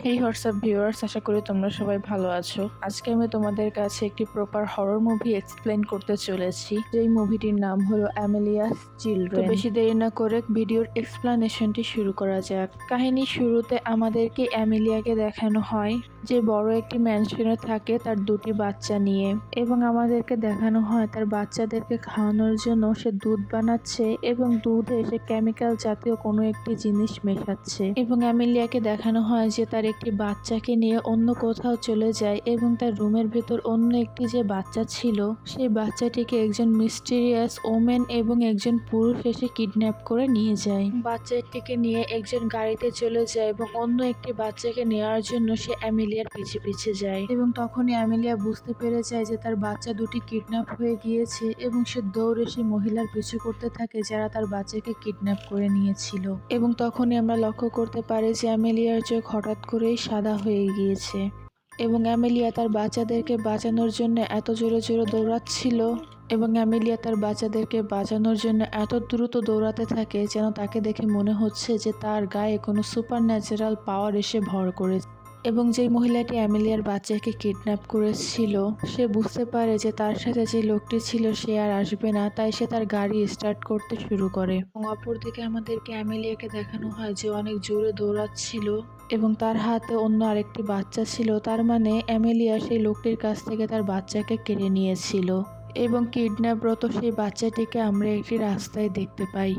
হেই WhatsApp viewers, আশা করি তোমরা সবাই ভালো আছো। আজকে আমি তোমাদের কাছে একটি প্রপার হরর মুভি এক্সপ্লেন করতে চলেছি, যেই মুভিটির নাম হলো অ্যামেলিয়াস চিলড্রেন। তো বেশি দেরি না করে ভিডিওর এক্সপ্লানেশনটি শুরু করা যাক। কাহিনীর শুরুতে আমাদেরকে অ্যামেলিয়াকে দেখানো হয় যে বড় একটি ম্যানশনে থাকে তার দুটি বাচ্চা নিয়ে, এবং আমাদেরকে দেখানো হয় তার বাচ্চাদেরকে খাওয়ানোর জন্য সে দুধ বানাচ্ছে এবং দুধে সে কেমিক্যাল জাতীয় কোনো একটি জিনিস মেশাচ্ছে। এবং অ্যামেলিয়াকে দেখানো হয় যে তার একটি বাচ্চাকে নিয়ে অন্য কোথাও চলে যায় এবং তার রুমের ভেতর অন্য একটি যে বাচ্চা ছিল সেই বাচ্চাটিকে একজন মিস্টিরিয়াস ওমেন এবং একজন পুরুষ এসে কিডন্যাপ করে নিয়ে যায়। বাচ্চাটিকে নিয়ে একজন গাড়িতে চলে যায় এবং অন্য একটি বাচ্চাকে নেওয়ার জন্য সে অ্যামেলিয়ার পিছে পিছে যায়, এবং তখনই অ্যামেলিয়া বুঝতে পেরে যায় যে তার বাচ্চা দুটি কিডন্যাপ হয়ে গিয়েছে এবং সে দৌড়ে সেই মহিলার পিছু করতে থাকে যারা তার বাচ্চাকে কিডন্যাপ করে নিয়েছিল। এবং তখনই আমরা লক্ষ্য করতে পারি যে অ্যামেলিয়ার চোখ হঠাৎ করেই সাদা হয়ে গিয়েছে, এবং অ্যামেলিয়া তার বাচ্চাদেরকে বাঁচানোর জন্য এত জোরে জোরে দৌড়াচ্ছিল এবং অ্যামেলিয়া তার বাচ্চাদেরকে বাঁচানোর জন্য এত দ্রুত দৌড়াতে থাকে যেন তাকে দেখে মনে হচ্ছে যে তার গায়ে কোনো সুপার ন্যাচারাল পাওয়ার এসে ভর করেছে। এবং যেই মহিলাটি অ্যামেলিয়ার বাচ্চাকে কিডন্যাপ করেছিল সে বুঝতে পারে যে তার সাথে যে লোকটি ছিল সে আর আসবে না, তাই সে তার গাড়ি স্টার্ট করতে শুরু করে। এবং অপরদিকে আমাদেরকে অ্যামেলিয়াকে দেখানো হয় যে অনেক জোরে দৌড়াচ্ছিল এবং তার হাতে অন্য আরেকটি বাচ্চা ছিল, তার মানে অ্যামেলিয়া সেই লোকটির কাছ থেকে তার বাচ্চাকে কেড়ে নিয়েছিল। এবং কিডন্যাপরত সেই বাচ্চাটিকে আমরা একটি রাস্তায় দেখতে পাই।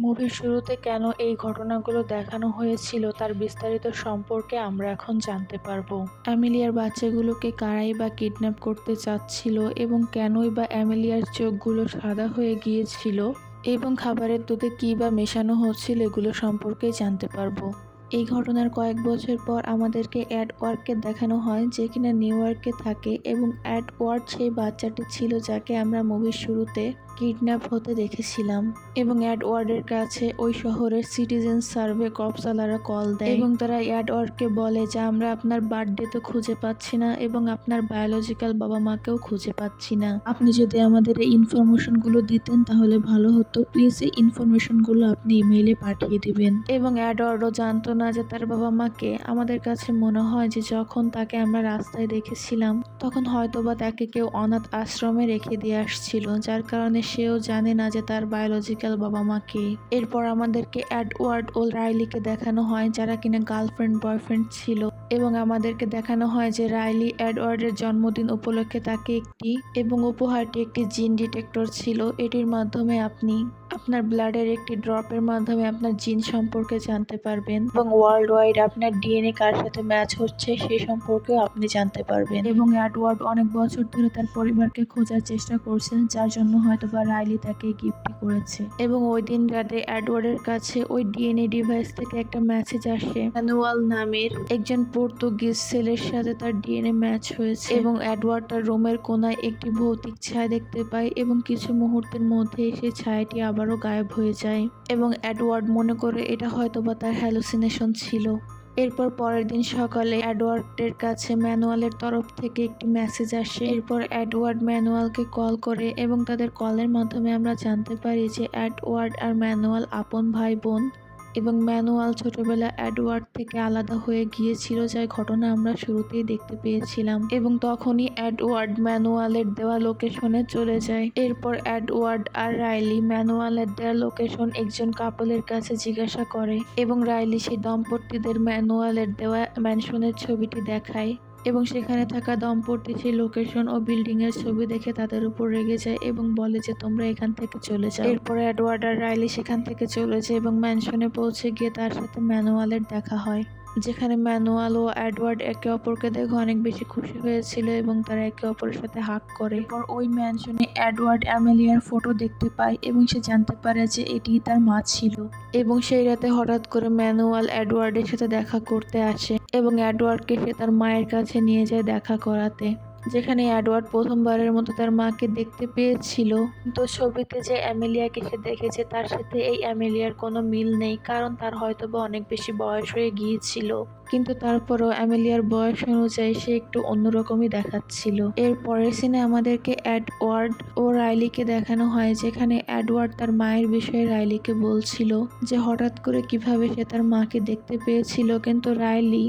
মুভির শুরুতে কেন এই ঘটনাগুলো দেখানো হয়েছিল তার বিস্তারিত সম্পর্কে আমরা এখন জানতে পারবো। অ্যামেলিয়ার বাচ্চাগুলোকে কারাই বা কিডন্যাপ করতে চাচ্ছিল এবং কেনই বা অ্যামেলিয়ার চোখগুলো সাদা হয়ে গিয়েছিল এবং খাবারের দুধে কী বা মেশানো হচ্ছিল এগুলো সম্পর্কে জানতে পারবো। এই ঘটনার কয়েক বছর পর আমাদেরকে এডওয়ার্ডকে দেখানো হয় যে কিনা নিউ ইয়র্কে থাকে, এবং এডওয়ার্ড সেই বাচ্চাটি ছিল যাকে আমরা মুভির শুরুতে কিডন্যাপ হতে দেখেছিলাম। এবং এডওয়ার্ডের কাছে ওই শহরের সিটিজেন সার্ভে কর্পসালারা কল দেয় এবং তারা এডওয়ার্ডকে বলে যে আমরা আপনার বার্থডে তো খুঁজে পাচ্ছি না এবং আপনার বায়োলজিক্যাল বাবা মাকেও খুঁজে পাচ্ছি না। আপনি যদি আমাদের এই ইনফরমেশনগুলো দিতেন তাহলে ভালো হতো, প্লিজ এই ইনফরমেশনগুলো আপনি ইমেইলে পাঠিয়ে দিবেন। এবং এডওয়ার্ডও জানতো না যে তার বাবা মাকে। আমাদের কাছে মনে হয় যে যখন তাকে আমরা রাস্তায় দেখেছিলাম তখন হয়তোবা তাকে কেউ অনাথ আশ্রমে রেখে দিয়ে আসছিল, যার কারণে সেও জানে না যে তার বায়োলজিক্যাল বাবা মা কে। এরপর আমাদেরকে এডওয়ার্ড ও রাইলিকে দেখানো হয় যারা কিনা গার্লফ্রেন্ড বয়ফ্রেন্ড ছিল, এবং আমাদেরকে দেখানো হয় যে রাইলি এডওয়ার্ডের জন্মদিন উপলক্ষে তাকে উপহারটি একটি জিন ডিটেক্টর ছিল। এটির মাধ্যমে আপনি আপনার ব্লাডের একটি ড্রপের মাধ্যমে আপনার জিন সম্পর্কে জানতে পারবেন এবং ওয়ার্ল্ড ওয়াইড আপনার ডিএনএ কার সাথে ম্যাচ হচ্ছে সে সম্পর্কেও আপনি জানতে পারবেন। এবং এডওয়ার্ড অনেক বছর ধরে তার পরিবারকে খোঁজার চেষ্টা করছেন, যার জন্য হয়তোবা রাইলি তাকে গিফট করেছে। এবং ওই দিন রাতে এডওয়ার্ডের কাছে ওই ডিএনএ ডিভাইস থেকে একটা মেসেজ আসে, ম্যানুয়াল নামের একজন পর্তুগিজ ছেলের সাথে তার ডিএনএ ম্যাচ হয়েছে। এবং এডওয়ার্ড তার রুমের কোনায় একটি ভৌতিক ছায়া দেখতে পায় এবং কিছু মুহূর্তের মধ্যেই সেই ছায়াটি আবারও গায়েব হয়ে যায় এবং এডওয়ার্ড মনে করে এটা হয়তোবা তার হ্যালুসিনেশন ছিল। এরপর পরের দিন সকালে এডওয়ার্ডের কাছে ম্যানুয়ালের তরফ থেকে একটি মেসেজ আসে। এরপর এডওয়ার্ড ম্যানুয়ালকে কল করে এবং তাদের কলের মাধ্যমে আমরা জানতে পারি যে এডওয়ার্ড আর ম্যানুয়াল আপন ভাই বোন এবং ম্যানুয়াল ছোটবেলা এডওয়ার্ড থেকে আলাদা হয়ে গিয়েছিল, যার ঘটনা আমরা শুরুতেই দেখতে পেয়েছিলাম। এবং তখনই এডওয়ার্ড ম্যানুয়ালের দেওয়া লোকেশনে চলে যায়। এরপর এডওয়ার্ড আর রাইলি ম্যানুয়ালের দেওয়া লোকেশন একজন কাপলের কাছে জিজ্ঞাসা করে এবং রাইলি সেই দম্পতিদের ম্যানুয়ালের দেওয়া ম্যানশনের ছবিটি দেখায় এবং সেখানে থাকা দম্পতি সেই লোকেশন ও বিল্ডিং এর ছবি দেখে তাদের উপর রেগে যায় এবং বলে যে তোমরা এখান থেকে চলে যাও। এরপরে এডওয়ার্ড আর রাইলি সেখান থেকে চলে যায় এবং ম্যানশনে পৌঁছে গিয়ে তার সাথে ম্যানুয়ালের দেখা হয়, যেখানে ম্যানুয়াল ও এডওয়ার্ড একে অপরকে দেখে অনেক বেশি খুশি হয়েছিল এবং তারা একে অপরের সাথে হাগ করে। এরপর ওই ম্যানশনে এডওয়ার্ড অ্যামেলিয়ার ফটো দেখতে পায় এবং সে জানতে পারে যে এটি তার মা ছিল। এবং সেই রাতে হঠাৎ করে ম্যানুয়াল এডওয়ার্ডের সাথে দেখা করতে আসে এবং এডওয়ার্ডকে সে তার মায়ের কাছে নিয়ে যায় দেখা করাতে, যেখানে এডওয়ার্ড প্রথমবারের মতো তার মাকে দেখতে পেয়েছিল। তো ছবিতে যে অ্যামেলিয়াকে সে দেখেছে তার সাথে এই অ্যামেলিয়ার কোনো মিল নেই, কারণ তার হয়তোবা অনেক বেশি বয়স হয়ে গিয়েছিল, কিন্তু তারপরও অ্যামেলিয়ার বয়স অনুযায়ী সে একটু অন্যরকমই দেখাচ্ছিল। এর পরের সিনে আমাদেরকে এডওয়ার্ড ও রাইলিকে দেখানো হয়, যেখানে এডওয়ার্ড তার মায়ের বিষয়ে রাইলিকে বলছিল যে হঠাৎ করে কিভাবে সে তার মাকে দেখতে পেয়েছিল, কিন্তু রাইলি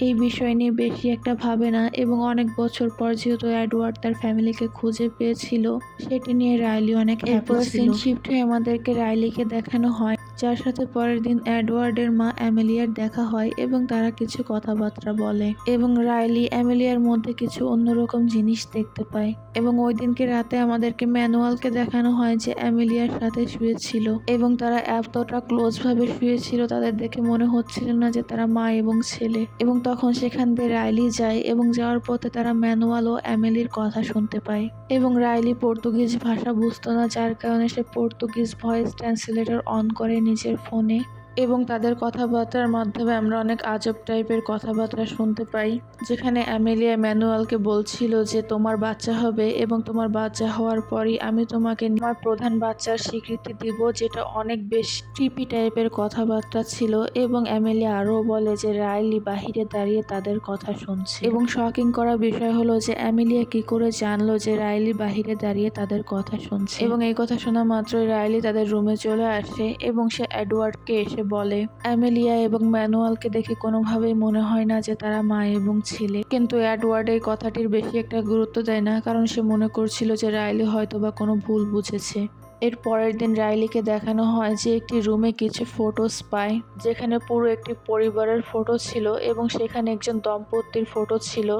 এই বিষয় নিয়ে বেশি একটা ভাবে না এবং অনেক বছর পর যেহেতু এডওয়ার্ড তার ফ্যামিলিকে খুঁজে পেয়েছিল সেটি নিয়ে রাইলি অনেক হ্যাপি ছিল। সিন শিফট হয়ে আমাদেরকে রাইলিকে দেখানো হয়, যার সাথে পরের দিন এডওয়ার্ডের মা অ্যামেলিয়ার দেখা হয় এবং তারা কিছু কথাবার্তা বলে এবং রাইলি অ্যামেলিয়ার মধ্যে কিছু অন্যরকম জিনিস দেখতে পায় এবং ওই দিনকে রাতে আমাদেরকে ম্যানুয়ালকে দেখানো হয় যে অ্যামেলিয়ার সাথে শুয়েছিল এবং তারা এতটা ক্লোজ ভাবে শুয়েছিল তাদের দেখে মনে হচ্ছিল না যে তারা মা এবং ছেলে। এবং তখন সেখান দিয়ে রাইলি যায় এবং যাওয়ার পথে তারা ম্যানুয়াল ও অ্যামেলির কথা শুনতে পায় এবং রাইলি পর্তুগিজ ভাষা বুঝতো না, যার কারণে সে পর্তুগিজ ভয়েস ট্রান্সলেটর অন করে নিজের ফোনে এবং তাদের কথাবার্তার মাধ্যমে আমরা অনেক আজব টাইপের কথাবার্তা শুনতে পাই, যেখানে অ্যামেলিয়া ম্যানুয়ালকে বলছিল যে তোমার বাচ্চা হবে এবং তোমার বাচ্চা হওয়ার পরই আমি তোমাকে আমার প্রধান বাচ্চার স্বীকৃতি দিব, যেটা অনেক বেশ ট্রিপি টাইপের কথাবার্তা ছিল। এবং অ্যামেলিয়া আরও বলে যে রাইলি বাহিরে দাঁড়িয়ে তাদের কথা শুনছে এবং শকিং করা বিষয় হলো যে অ্যামেলিয়া কি করে জানলো যে রাইলি বাহিরে দাঁড়িয়ে তাদের কথা শুনছে এবং এই কথা শোনা মাত্রই রাইলি তাদের রুমে চলে আসে এবং সে এডওয়ার্ডকে এসে বলে অ্যামেলিয়া এবং ম্যানুয়ালকে দেখে কোনোভাবেই মনে হয় না যে তারা মা এবং ছেলে। কিন্তু এডওয়ার্ড এই কথাটির বেশি একটা গুরুত্ব দেয় না, কারণ সে মনে করছিল যে রাইলি হয়তোবা কোনো ভুল বুঝেছে। এর পরের দিন রাইলিকে দেখানো হয় যে একটি রুমে কিছু ফটোস পায়, যেখানে পুরো একটি পরিবারের ফটো ছিল এবং সেখানে একজন দম্পতির ফটো ছিল,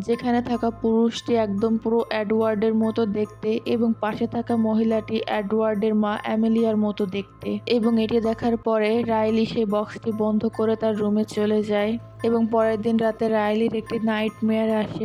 যেখানে থাকা পুরুষটি একদম পুরো এডওয়ার্ডের মতো দেখতে এবং পাশে থাকা মহিলাটি এডওয়ার্ডের মা অ্যামেলিয়ার মতো দেখতে। এবং এটি দেখার পরে রাইলি সেই বক্সটি বন্ধ করে তার রুমে চলে যায় এবং পরের দিন রাতে রাইলির একটি নাইটমেয়ার আসে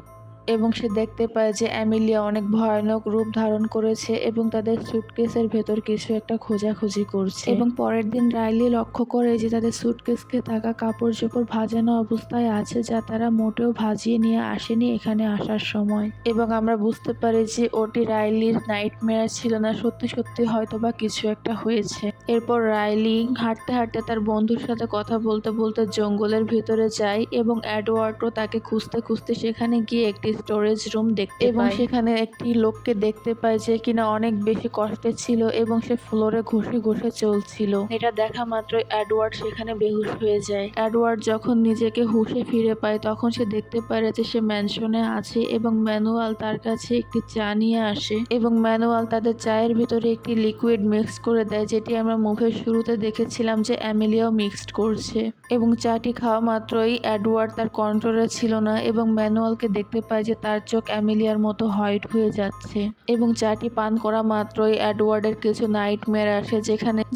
এবং সে দেখতে পায় যে অ্যামেলিয়া অনেক ভয়ানক রূপ ধারণ করেছে এবং তাদের সুটকেসের ভেতর কিছু একটা খোঁজাখুঁজি করছে। এবং পরের দিন রাইলি লক্ষ্য করে যে তাদের সুটকেসকে থাকা কাপড় চোপড় ভাজানো অবস্থায় আছে, যা তারা মোটেও ভাজিয়ে নিয়ে আসেনি এখানে আসার সময়। এবং আমরা বুঝতে পারি যে ওটি রাইলির নাইটমেয়ার ছিল না, সত্যি সত্যি হয়তো বা কিছু একটা হয়েছে। এরপর রাইলি হাঁটতে হাঁটতে তার বন্ধুর সাথে কথা বলতে বলতে জঙ্গলের ভিতরে যায় এবং এডওয়ার্ডও তাকে খুঁজতে খুঁজতে সেখানে গিয়ে একটি স্টোরেজ রুম দেখতে পায় এবং সেখানে একটি লোককে দেখতে পায় যে কিনা অনেক বেশি কষ্টে ছিল এবং সে ফ্লোরে ঘষে ঘষে চলছিল। এটা দেখা মাত্রই এডওয়ার্ড সেখানে বেহুশ হয়ে যায়। এডওয়ার্ড যখন নিজেকে হুঁশে ফিরে পায় তখন সে দেখতে পারে যে সে ম্যানশনে আছে এবং ম্যানুয়াল তার কাছে একটি চা নিয়ে আসে এবং ম্যানুয়াল তাদের চায়ের ভিতরে একটি লিকুইড মিক্স করে দেয়, যেটি আমরা মুভির শুরুতে দেখেছিলাম যে অ্যামেলিয়াও মিক্সড করছে। এবং চাটি খাওয়া মাত্রই এডওয়ার্ড তার কন্ট্রোলে ছিল না এবং ম্যানুয়ালকে দেখতে পায় যে তার চোখ অ্যামেলিয়ার মতো হোয়াইট হয়ে যাচ্ছে এবং চাটি পান করা মাত্রই এডওয়ার্ডের কিছু নাইটমেয়ার আসে,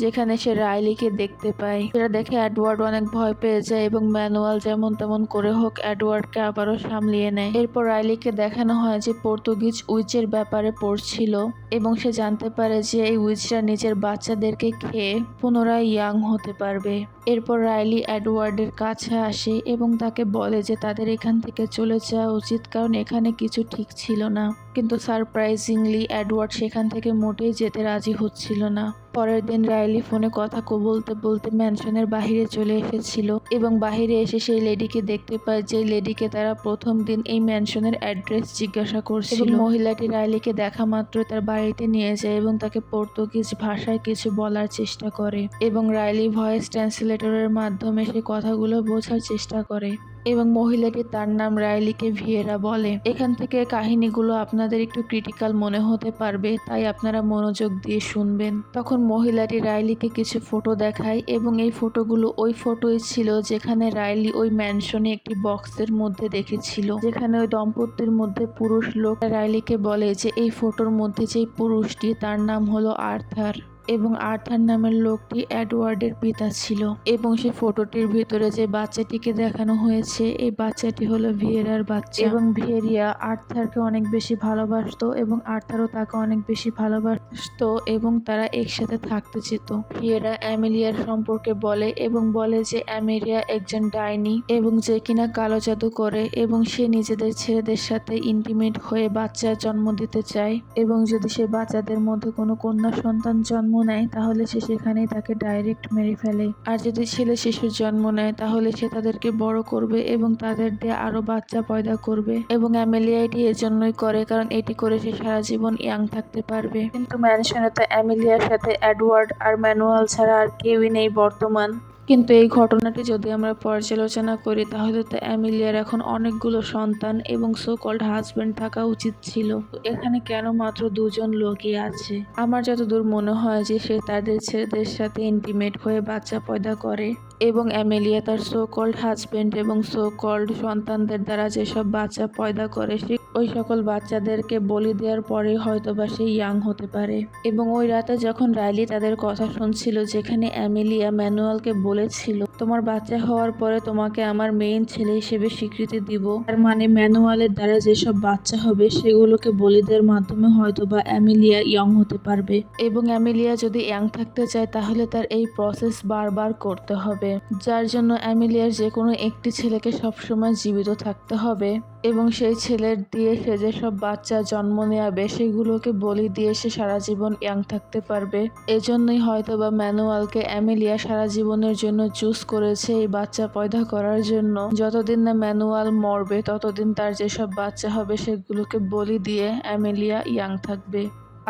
যেখানে সে রাইলিকে দেখতে পায়। সেটা দেখে এডওয়ার্ড অনেক ভয় পেয়ে যায় এবং ম্যানুয়াল যেমন তেমন করে হোক এডওয়ার্ডকে আবারও সামলিয়ে নেয়। এরপর রাইলিকে দেখানো হয় যে পর্তুগিজ উইচের ব্যাপারে পড়ছিল এবং সে জানতে পারে যে এই উইচরা নিজের বাচ্চাদেরকে খেয়ে পুনরায় ইয়াং হতে পারবে। এরপর রাইলি এডওয়ার্ডের কাছে আসে এবং তাকে বলে যে তাদের এখান থেকে চলে যাওয়া উচিত, কারণ এখানে কিছু ঠিক ছিল না। কিন্তু সারপ্রাইজিংলি এডওয়ার্ড সেখান থেকে মোটেই যেতে রাজি হচ্ছিল না। পরের দিন রাইলি ফোনে কথা বলতে বলতে ম্যানশনের বাহিরে চলে এসেছিল এবং বাহিরে এসে সেই লেডিকে দেখতে পায়, যে লেডিকে তারা প্রথম দিন এই ম্যানশনের অ্যাড্রেস জিজ্ঞাসা করছিল। মহিলাটি রাইলিকে দেখা মাত্র তার বাড়িতে নিয়ে যায় এবং তাকে পর্তুগিজ ভাষায় কিছু বলার চেষ্টা করে এবং রাইলি ভয়েস ট্রান্সলেটরের মাধ্যমে সেই কথাগুলো বোঝার চেষ্টা করে এবং মহিলাটি তার নাম রাইলিকে ভিয়েরা বলে। এখান থেকে কাহিনীগুলো আপনাদের একটু ক্রিটিক্যাল মনে হতে পারবে, তাই আপনারা মনোযোগ দিয়ে শুনবেন। তখন মহিলাটি রাইলিকে কিছু ফটো দেখায় এবং এই ফটোগুলো ওই ফটোই ছিল যেখানে রাইলি ওই ম্যানশনে একটি বক্সের মধ্যে দেখেছিল, যেখানে ওই দম্পতির মধ্যে পুরুষ লোক রাইলিকে বলে যে এই ফটোর মধ্যে যেই পুরুষটি তার নাম হলো আর্থার এবং আর্থার নামের লোকটি এডওয়ার্ডের পিতা ছিল। এবং সেই ফটোটির ভিতরে যে বাচ্চাটিকে দেখানো হয়েছে এই বাচ্চাটি হলো ভিয়েরার বাচ্চা এবং ভিয়েরিয়া আর্থারকে অনেক বেশি ভালোবাসতো এবং আর্থারও তাকে অনেক বেশি ভালোবাসতো এবং তারা একসাথে থাকতে যেত। ভিয়েরা অ্যামেলিয়ার সম্পর্কে বলে এবং বলে যে অ্যামেলিয়া একজন ডাইনি এবং যে কিনা কালো জাদু করে এবং সে নিজেদের ছেলেদের সাথে ইন্টিমেট হয়ে বাচ্চা জন্ম দিতে চায় এবং যদি সে বাচ্চাদের মধ্যে কোনো কন্যা সন্তান জন্ম নেয় তাহলে সে সেখানেই তাকে ডাইরেক্ট মেরে ফেলে, আর যদি ছেলে শিশুর জন্ম নেয় তাহলে সে তাদেরকে বড় করবে এবং তাদের দিয়ে আরো বাচ্চা পয়দা করবে। এবং অ্যামেলিয়া এটি এজন্যই করে কারণ এটি করে সে সারা জীবন ইয়াং থাকতে পারবে। কিন্তু ম্যানশনে তো অ্যামেলিয়ার সাথে এডওয়ার্ড আর ম্যানুয়াল ছাড়া আর কেউই নেই বর্তমান। কিন্তু এই ঘটনাটি যদি আমরা পর্যালোচনা করি তাহলে তো অ্যামেলিয়ার এখন অনেকগুলো সন্তান এবং সো কল্ড হাজবেন্ড থাকা উচিত ছিল। এখানে কেন মাত্র দুজন লোকই আছে? আমার যতদূর মনে হয় যে সে তাদের ছেলেদের সাথে ইন্টিমেট হয়ে বাচ্চা পয়দা করে এবং অ্যামেলিয়া তার সো কল্ড হাজবেন্ড এবং সো কল্ড সন্তানদের দ্বারা যেসব বাচ্চা পয়দা করে সে ওই সকল বাচ্চাদেরকে বলি দেওয়ার পরে হয়তোবা সে ইয়াং হতে পারে। এবং ওই রাতে যখন রাইলি তাদের কথা শুনছিল, যেখানে অ্যামেলিয়া ম্যানুয়ালকে বলেছিল তোমার বাচ্চা হওয়ার পরে তোমাকে আমার মেইন ছেলে হিসেবে স্বীকৃতি দিব, তার মানে ম্যানুয়ালের দ্বারা যেসব বাচ্চা হবে সেগুলোকে বলি দেওয়ার মাধ্যমে হয়তোবা অ্যামেলিয়া ইয়ং হতে পারবে। এবং অ্যামেলিয়া যদি ইয়াং থাকতে চায় তাহলে তার এই প্রসেস বারবার করতে হবে, যার জন্য অ্যামেলিয়ার যে কোনো একটি ছেলেকে সবসময় জীবিত থাকতে হবে এবং সেই ছেলের দিয়ে সে যেসব বাচ্চা জন্ম নেয়াবে সেগুলোকে বলি দিয়ে সে সারা জীবন ইয়াং থাকতে পারবে। এজন্যই হয়তোবা ম্যানুয়ালকে অ্যামেলিয়া সারা জীবনের জন্য চুজ করেছে এই বাচ্চা পয়দা করার জন্য। যতদিন না ম্যানুয়াল মরবে ততদিন তার যেসব বাচ্চা হবে সেগুলোকে বলি দিয়ে অ্যামেলিয়া ইয়াং থাকবে।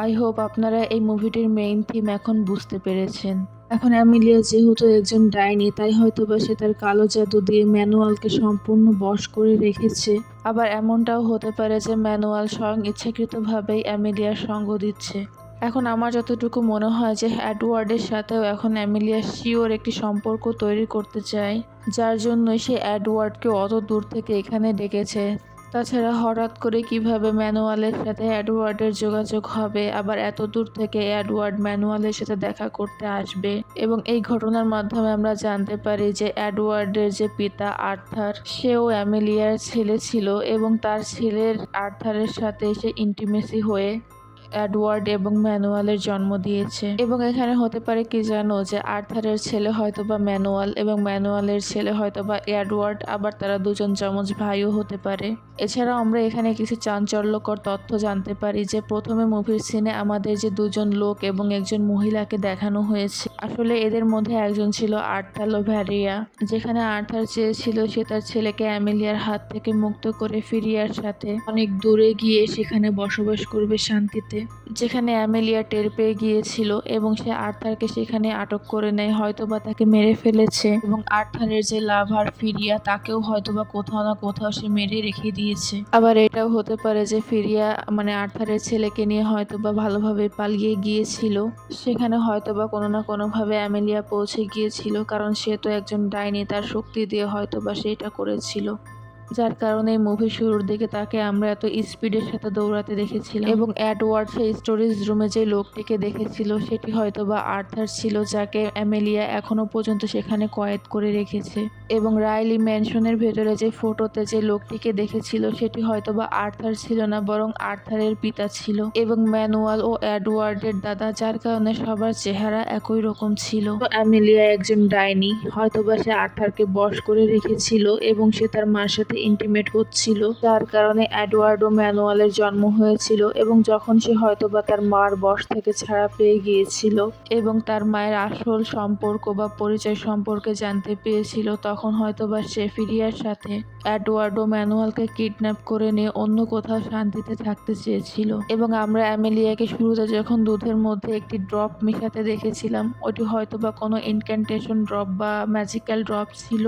আই হোপ আপনারা এই মুভিটির মেইন থিম এখন বুঝতে পেরেছেন। এখন অ্যামেলিয়া যেহেতু একজন ডাইনি, তাই হয়তোবা সে তার কালো জাদু দিয়ে ম্যানুয়ালকে সম্পূর্ণ বশ করে রেখেছে। আবার এমনটাও হতে পারে যে ম্যানুয়াল স্বয়ং ইচ্ছাকৃতভাবেই অ্যামেলিয়ার সঙ্গ দিচ্ছে। এখন আমার যতটুকু মনে হয় যে এডওয়ার্ডের সাথেও এখন অ্যামেলিয়া শিওর একটি সম্পর্ক তৈরি করতে চায়, যার জন্যই সে এডওয়ার্ডকে অত দূর থেকে এখানে ডেকেছে। তাছাড়া হঠাৎ করে কিভাবে ম্যানুয়ালের সাথে এডওয়ার্ডের যোগাযোগ হবে, আবার এত দূর থেকে এডওয়ার্ড ম্যানুয়ালের সাথে দেখা করতে আসবে। এবং এই ঘটনার মাধ্যমে আমরা জানতে পারি যে এডওয়ার্ডের যে পিতা আর্থার, সেও অ্যামেলিয়ার ছেলে ছিল এবং তার ছেলের আর্থারের সাথে সে ইন্টিমেসি হয়ে এডওয়ার্ড এবং ম্যানুয়ালের জন্ম দিয়েছে। এবং এখানে হতে পারে কি জানো, যে আর্থারের ছেলে হয়তোবা ম্যানুয়াল এবং ম্যানুয়ালের ছেলে হয়তোবা এডওয়ার্ড, আবার তারা দুজন যমজ ভাইও হতে পারে। এছাড়াও আমরা এখানে কিছু চাঞ্চল্যকর তথ্য জানতে পারি যে প্রথমে মুভির সিনে আমাদের যে দুজন লোক এবং একজন মহিলাকে দেখানো হয়েছে, আসলে এদের মধ্যে একজন ছিল আর্থালো ভ্যারিয়া, যেখানে আর্থার চেয়েছিল সে তার ছেলেকে অ্যামেলিয়ার হাত থেকে মুক্ত করে ফিরিয়ার সাথে অনেক দূরে গিয়ে সেখানে বসবাস করবে শান্তিতে, যেখানে অ্যামেলিয়া টের পেয়ে গিয়েছিল এবং সে আর্থারকে সেখানে আটক করে নেয়, হয়তোবা তাকে মেরে ফেলেছে এবং আর্থারের যে লাভার ফিরিয়া তাকেও হয়তোবা কোথাও না কোথাও সে মেরে রেখে দিয়েছে। আবার এটাও হতে পারে যে ফিরিয়া মানে আর্থারের ছেলেকে নিয়ে হয়তোবা ভালোভাবে পালিয়ে গিয়েছিল, সেখানে হয়তোবা কোনো না কোনোভাবে অ্যামেলিয়া পৌঁছে গিয়েছিল, কারণ সে তো একজন ডাইনি, তার শক্তি দিয়ে হয়তোবা সে এটা করেছিল, যার কারণে মুভির শুরুর দিকে তাকে আমরা এত স্পিডের সাথে দৌড়াতে দেখেছিলাম। এবং এডওয়ার্ড সেই স্টোরেজ রুমে যে লোকটিকে দেখেছিল সেটি হয়তোবা আর্থার ছিল, যাকে অ্যামেলিয়া এখনো পর্যন্ত সেখানে কয়েদ করে রেখেছে। এবং রাইলি ম্যানশনের ভেতরে যে ফটোতে যে লোকটিকে দেখেছিল সেটি হয়তোবা আর্থার ছিল না, বরং আর্থারের পিতা ছিল এবং ম্যানুয়াল ও এডওয়ার্ডের দাদা, যার কারণে সবার চেহারা একই রকম ছিল। তো অ্যামেলিয়া একজন ডাইনি, হয়তোবা সে আর্থারকে বশ করে রেখেছিল এবং সে তার মার সাথে ইন্টিমেট হচ্ছিল, যার কারণে এডওয়ার্ড ও ম্যানুয়ালের জন্ম হয়েছিল। এবং যখন সে হয়তোবা তার মার বশ থেকে ছাড়া পেয়ে গিয়েছিল এবং তার মায়ের আসল সম্পর্ক বা পরিচয় সম্পর্কে জানতে পেয়েছিল, তখন হয়তোবা সে ফিরিয়ার সাথে এডওয়ার্ড ও ম্যানুয়ালকে কিডন্যাপ করে নিয়ে অন্য কোথাও শান্তিতে থাকতে চেয়েছিল। এবং আমরা অ্যামেলিয়াকে শুরুতে যখন দুধের মধ্যে একটি ড্রপ মেশাতে দেখেছিলাম, ওটি হয়তোবা কোনো ইনক্যান্টেশন ড্রপ বা ম্যাজিক্যাল ড্রপ ছিল,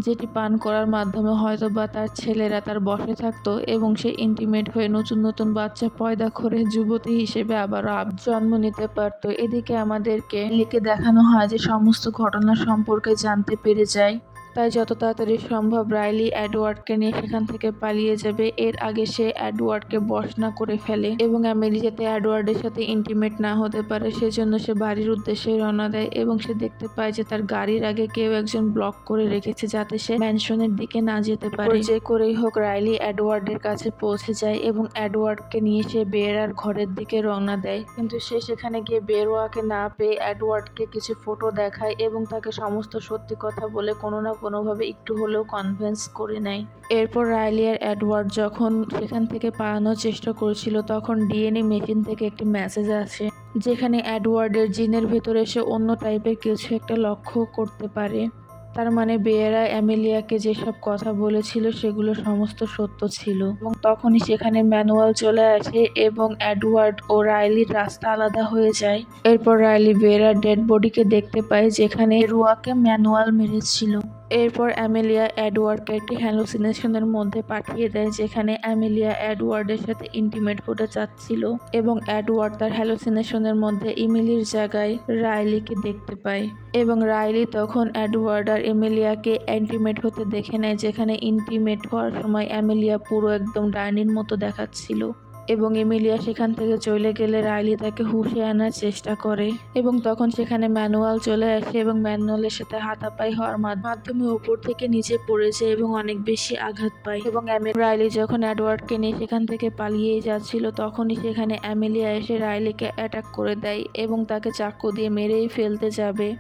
যেটি পান করার মাধ্যমে হয়তোবা তার ছেলেরা তার বশে থাকতো এবং সে ইন্টিমেট হয়ে নতুন নতুন বাচ্চা পয়দা করে যুবতী হিসেবে আবার জন্ম নিতে পারতো। এদিকে আমাদেরকে লিখে দেখানো হয় যে সমস্ত ঘটনা সম্পর্কে জানতে পেরে যায়, তাই যত তাড়াতাড়ি সম্ভব রাইলি এডওয়ার্ডকে নিয়ে সেখান থেকে পালিয়ে যাবে, এর আগে সে এডওয়ার্ডকে বশ না করে ফেলে। এবং অ্যামেলি যাতে এডওয়ার্ডের সাথে ইন্টিমেট না হতে পারে সেজন্য সে বাড়ির উদ্দেশ্যে রওনা দেয় এবং সে দেখতে পায় যে তার গাড়ির আগে কেউ একজন ব্লক করে রেখেছে যাতে সে ম্যানশনের দিকে না যেতে পারে। যে করেই হোক রাইলি এডওয়ার্ডের কাছে পৌঁছে যায় এবং এডওয়ার্ডকে নিয়ে সে বেরার ঘরের দিকে রওনা দেয়, কিন্তু সে সেখানে গিয়ে বেরোয়াকে না পেয়ে এডওয়ার্ডকে কিছু ফটো দেখায় এবং তাকে সমস্ত সত্যি কথা বলে কোনো না কোনোভাবে একটু হলেও কনভিন্স করে নেয়। এরপর রাইলি আর এডওয়ার্ড যখন সেখান থেকে পালানোর চেষ্টা করছিল, তখন ডিএনএ মেশিন থেকে একটি মেসেজ আসে, যেখানে এডওয়ার্ডের জিনের ভেতরে সে অন্য টাইপের কিছু একটা লক্ষ্য করতে পারে। তার মানে বেয়েরা অ্যামেলিয়াকে যেসব কথা বলেছিল সেগুলো সমস্ত সত্য ছিল। এবং তখনই সেখানে ম্যানুয়াল চলে আসে এবং এডওয়ার্ড ও রাইলির রাস্তা আলাদা হয়ে যায়। এরপর রাইলি বেয়েরার ডেড বডিকে দেখতে পায় যেখানে রুয়াকে ম্যানুয়াল মেরেছিল। এরপর অ্যামেলিয়া এডওয়ার্ডকে একটি হ্যালুসিনেশনের মধ্যে পাঠিয়ে দেয় যেখানে অ্যামেলিয়া এডওয়ার্ডের সাথে ইন্টিমেট হতে চাচ্ছিল এবং এডওয়ার্ড তার হ্যালুসিনেশনের মধ্যে ইমিলির জায়গায় রাইলিকে দেখতে পায় এবং রাইলি তখন এডওয়ার্ড আর এমিলিয়াকে ইন্টিমেট হতে দেখে নেয় যেখানে ইন্টিমেট হওয়ার সময় অ্যামেলিয়া পুরো একদম ডাইনির মতো দেখাচ্ছিল এবং এমিলিয়া সেখান থেকে চলে গেলে রাইলি তাকে হুঁশে আনার চেষ্টা করে এবং তখন সেখানে ম্যানুয়াল চলে আসে এবং ম্যানুয়ালের সাথে হাতাপাই হওয়ার মাধ্যমে উপর থেকে নিচে পড়ে যায় এবং অনেক বেশি আঘাত পায় এবং রাইলি যখন এডওয়ার্ডকে নিয়ে সেখান থেকে পালিয়ে যাচ্ছিল তখনই সেখানে অ্যামেলিয়া এসে রাইলিকে অ্যাটাক করে দেয় এবং তাকে চাকু দিয়ে মেরেই ফেলতে যাবে।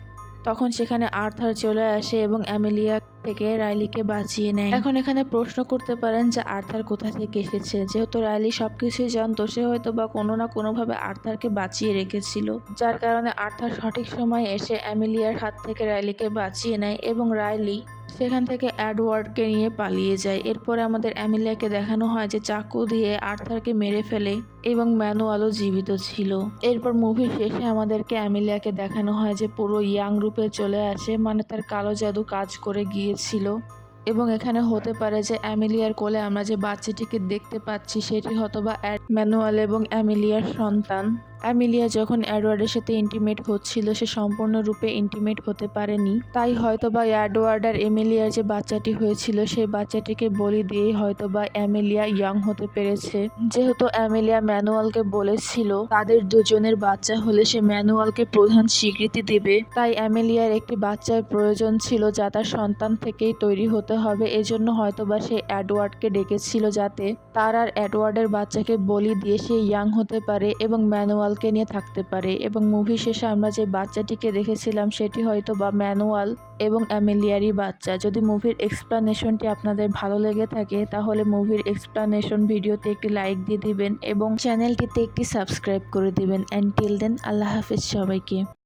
তখন সেখানে আর্থার চলে আসে এবং অ্যামেলিয়া থেকে রাইলিকে বাঁচিয়ে নেয়। এখন এখানে প্রশ্ন করতে পারেন যে আর্থার কোথা থেকে এসেছে। যেহেতু রাইলি সবকিছুই জানতো সে হয়তো বা কোনো না কোনোভাবে আর্থারকে বাঁচিয়ে রেখেছিল, যার কারণে আর্থার সঠিক সময় এসে অ্যামেলিয়ার হাত থেকে রাইলিকে বাঁচিয়ে নেয় এবং রাইলি সেখান থেকে এডওয়ার্ডকে নিয়ে পালিয়ে যায়। এরপরে আমাদের অ্যামেলিয়াকে দেখানো হয় যে চাকু দিয়ে আর্থারকে মেরে ফেলে এবং ম্যানুয়ালও জীবিত ছিল। এরপর মুভির শেষে আমাদেরকে অ্যামেলিয়াকে দেখানো হয় যে পুরো ইয়াং রূপে চলে আসে, মানে তার কালো জাদু কাজ করে গিয়েছিল এবং এখানে হতে পারে যে অ্যামেলিয়ার কোলে আমরা যে বাচ্চাটিকে দেখতে পাচ্ছি সেটি হয়তোবা ম্যানুয়াল এবং অ্যামেলিয়ার সন্তান। অ্যামেলিয়া যখন এডওয়ার্ডের সাথে ইন্টিমেট হচ্ছিল সে সম্পূর্ণরূপে ইন্টিমেট হতে পারেনি, তাই হয়তোবা এডওয়ার্ড আর এমিলিয়ার যে বাচ্চাটি হয়েছিল সেই বাচ্চাটিকে বলি দিয়েই হয়তোবা অ্যামেলিয়া ইয়াং হতে পেরেছে। যেহেতু অ্যামেলিয়া ম্যানুয়ালকে বলেছিল তাদের দুজনের বাচ্চা হলে সে ম্যানুয়ালকে প্রধান স্বীকৃতি দেবে, তাই অ্যামেলিয়ার একটি বাচ্চার প্রয়োজন ছিল যা তার সন্তান থেকেই তৈরি হতে হবে। এজন্য হয়তোবা সে এডওয়ার্ডকে ডেকেছিল যাতে তার আর এডওয়ার্ডের বাচ্চাকে বলি দিয়ে সে ইয়াং হতে পারে এবং ম্যানুয়ালকে নিয়ে থাকতে পারে। এবং মুভি শেষে আমরা যে বাচ্চাটিকে দেখেছিলাম সেটি হয়তো বা ম্যানুয়াল এবং অ্যামেলিয়ারই বাচ্চা। যদি মুভির এক্সপ্লানেশনটি আপনাদের ভালো লেগে থাকে তাহলে মুভির এক্সপ্লানেশন ভিডিওতে একটি লাইক দিয়ে দিবেন এবং চ্যানেলটিতে একটি সাবস্ক্রাইব করে দিবেন। অ্যান্ড টিল দেন আল্লাহ হাফেজ সবাইকে।